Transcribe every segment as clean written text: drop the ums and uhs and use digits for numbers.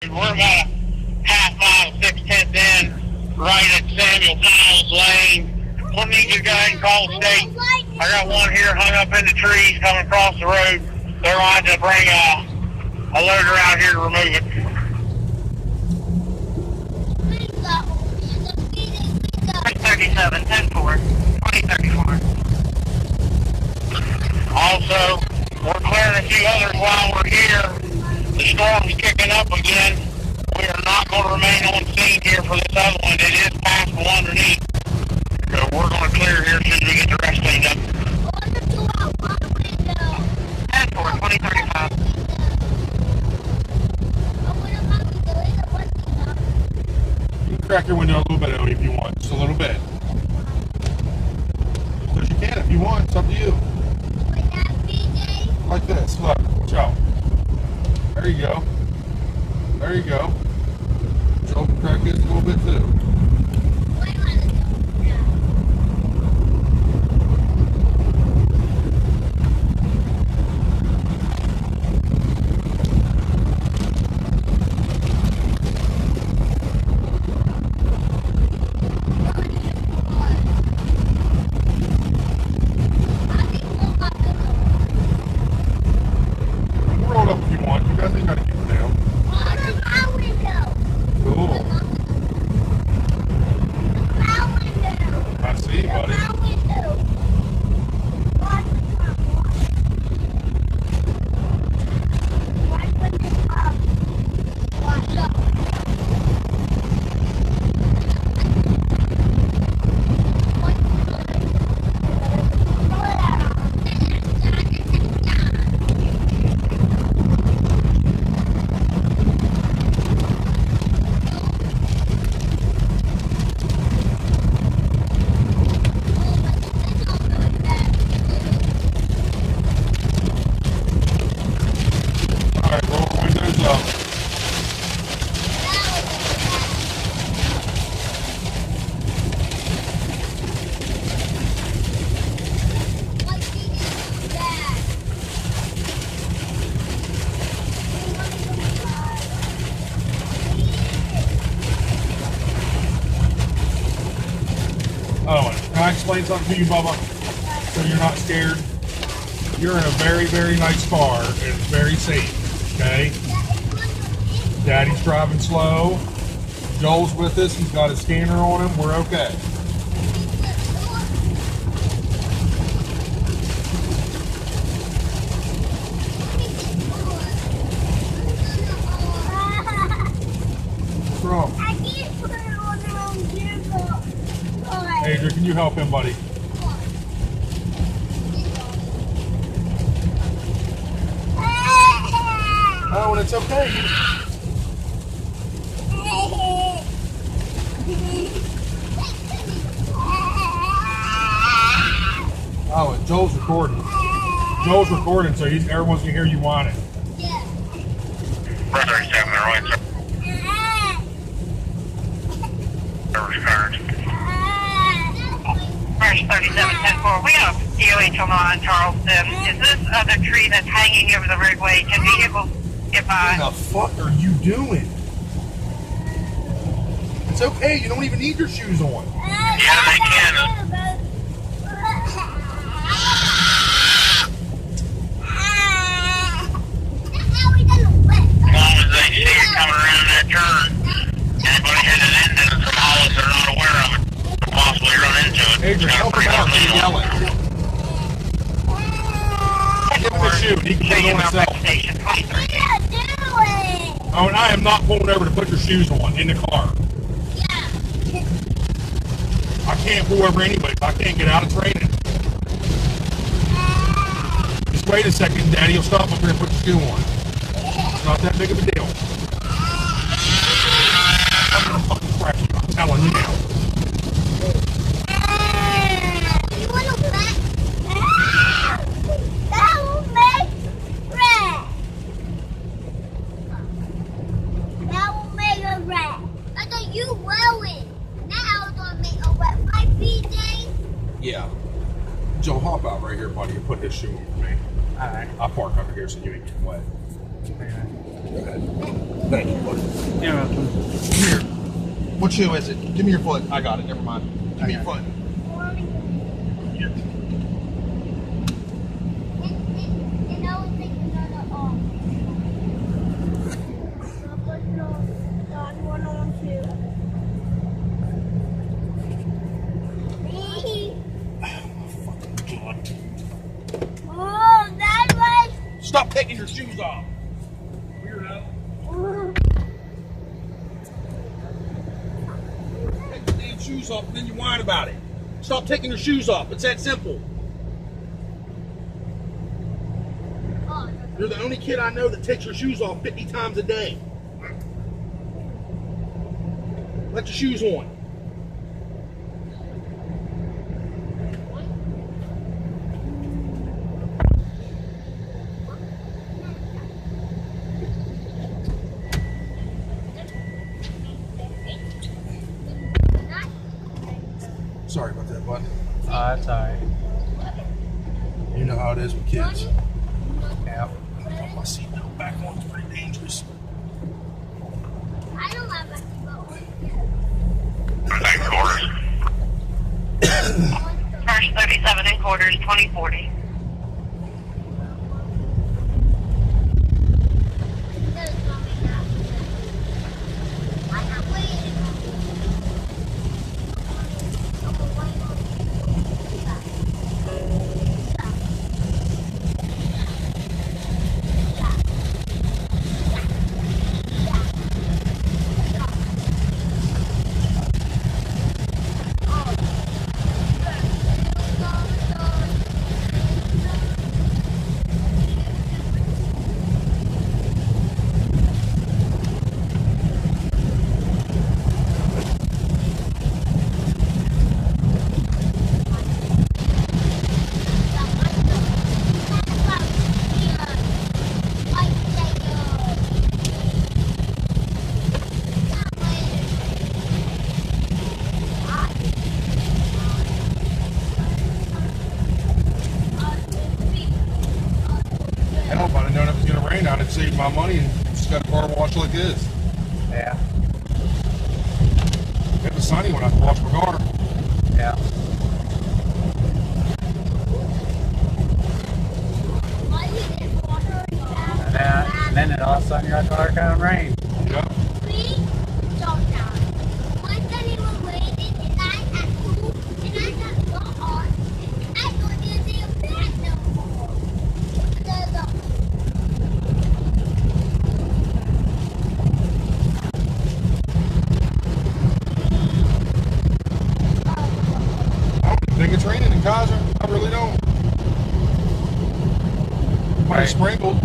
We're about a half mile, 6/10 in, right at Samuel Giles Lane. We'll need you guys to call the state. I got one here hung up in the trees coming across the road. They're going to bring a loader out here to remove it. 37, 10-4, 2034. Also, we're clearing a few others while we're here. The storm's kicking up again. We are not going to remain on scene here for this other one. It is passable underneath. So we're going to clear here as soon as we get the rest cleaned up. 10-4, 2035. You can crack your window a little bit, Odie, if you want. Just a little bit. Because you can if you want. It's up to you. Like this. Look. Watch out. There you go. There you go. Joe can crack this a little bit too. Roll up if you want. You guys ain't got to keep it down. Cool. I see, buddy. Alright, roll the windows up. Oh, and can I explain something to you, Bubba? So you're not scared? You're in a very, very nice car and it's very safe, okay? Daddy's driving slow. Joel's with us. He's got a scanner on him. We're okay. What's wrong? Adrian, can you help him, buddy? Oh, and it's okay. Oh, and Joel's recording. Joel's recording, so everyone's gonna hear you whine it. Brother, 7, right, sir. First 37, 10-4. We have DOH on Charleston. Is this other tree that's hanging over the roadway? Can vehicles get by? What the fuck are you doing? It's okay. You don't even need your shoes on. Yeah, they can. As long as they see it coming around that turn, anybody headed into it from Hollis that are not aware of it could possibly run into it. Adrian, help him out. He's yelling. Give him a shoe. He can put it on himself. Station 23. Oh, and I am not pulling over to put your shoes on in the car. I can't pull over anyway. I can't get out. It's raining. Just wait a second, Daddy. You'll stop up here and put your shoe on. It's not that big of a deal. I'm gonna fucking crack you. I'm telling you now. Yeah. Joe, hop out right here, buddy, and put this shoe on for me. Alright. I'll park over here so you ain't getting wet. Go ahead. Thank you, buddy. You're welcome. Come here. What shoe is it? Give me your foot. I got it. Never mind. Give me your foot. Stop taking your shoes off. Weirdo. Take your damn shoes off and then you whine about it. Stop taking your shoes off. It's that simple. You're the only kid I know that takes your shoes off 50 times a day. Let your shoes on. Sorry about that, bud. Oh, that's alright. You know how it is with kids. Yeah. Put my seatbelt back on. It's pretty dangerous. I don't have a seatbelt. First 37 and quarters, 2040. Hell, if I'd have known it was going to rain, I'd have saved my money and just got a car wash like this. Yeah. It was sunny when I washed my car. Yeah. And then it all of a sudden your car kind of rained. Yep. I think it's raining in Kaiser. I really don't. Might have sprinkled.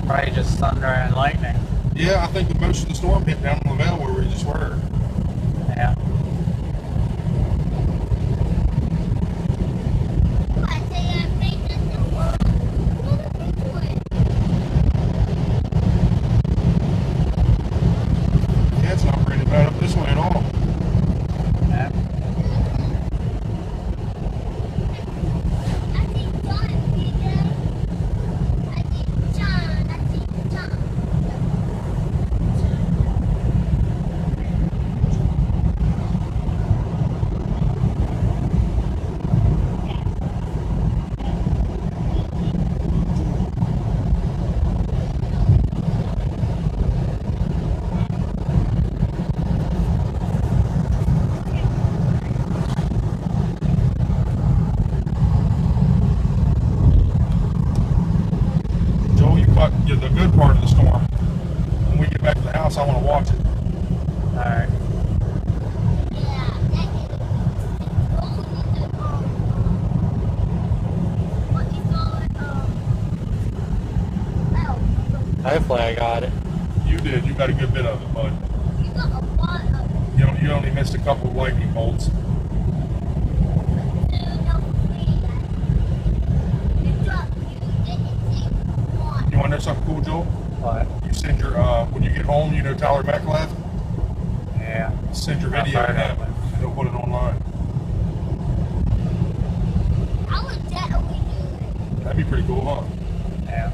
Probably just thunder and lightning. Yeah, I think the most of the storm hit down on Lavelle where we just were. Yeah. Yeah, it's not raining bad up this way at all. Yeah. Joel, you caught the good part of the storm. When we get back to the house, I want to watch it. Alright. Hopefully I got it. You did. You got a good bit of it, bud. You only missed a couple of lightning bolts. You want to know something cool, Joel? What? You send your, when you get home, you know Tyler Metcalf? Yeah. Send your video to him, and he'll put it online. That'd be pretty cool, huh? Yeah.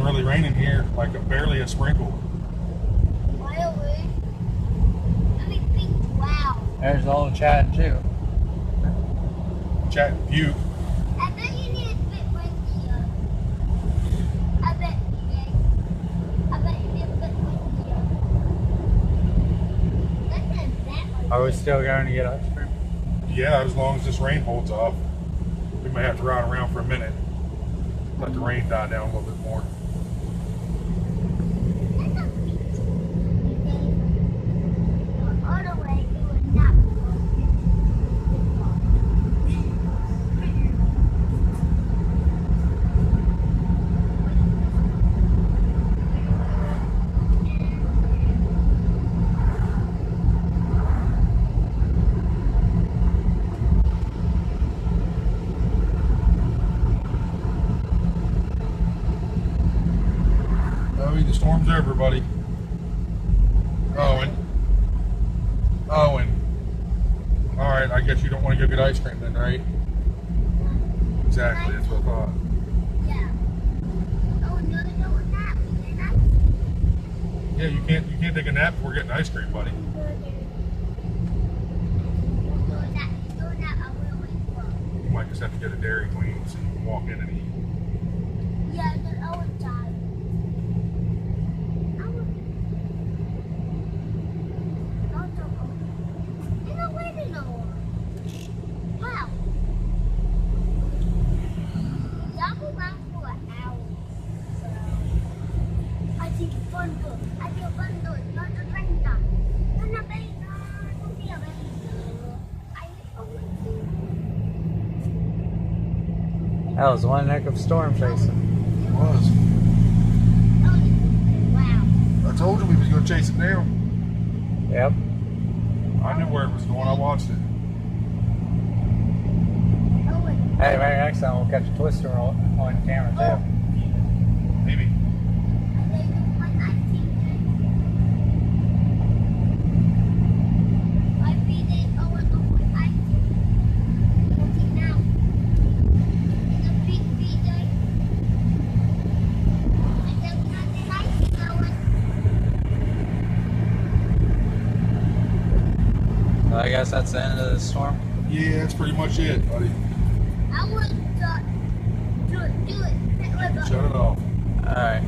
hasn't really rained in here, like barely a sprinkle. Really? I mean, wow. There's old Chad too. Chat and puke. I bet you need a bit windier. I bet you did. I bet you need a bit windier. That's a bad Are we still going to get ice cream? Yeah, as long as this rain holds off. We may have to ride around for a minute. Let the rain die down a little bit more. That's a beach. All the way, you would not The storm's over, buddy. Owen. Alright, I guess you don't want to go get ice cream then, right? Exactly, that's what I thought. Yeah. Oh, no, no, we're not. We're not. Yeah, you can't take a nap before getting ice cream, buddy. You might just have to get a Dairy Queen so you can walk in and eat. Yeah, the old time. Wow. Y'all go around for an hour. So, I think fun good. I feel fun good. Not the rain done. Not a baby. Don't be a baby. I That was one heck of a storm chasing. It was. Wow. I told you we was going to chase it down. Yep. I knew where it was going. I watched it. Hey, maybe next time we'll catch a twister on camera too. Maybe. So I guess that's the end of the storm. Yeah, that's pretty much it, buddy. I want to do it. Shut it off. Alright.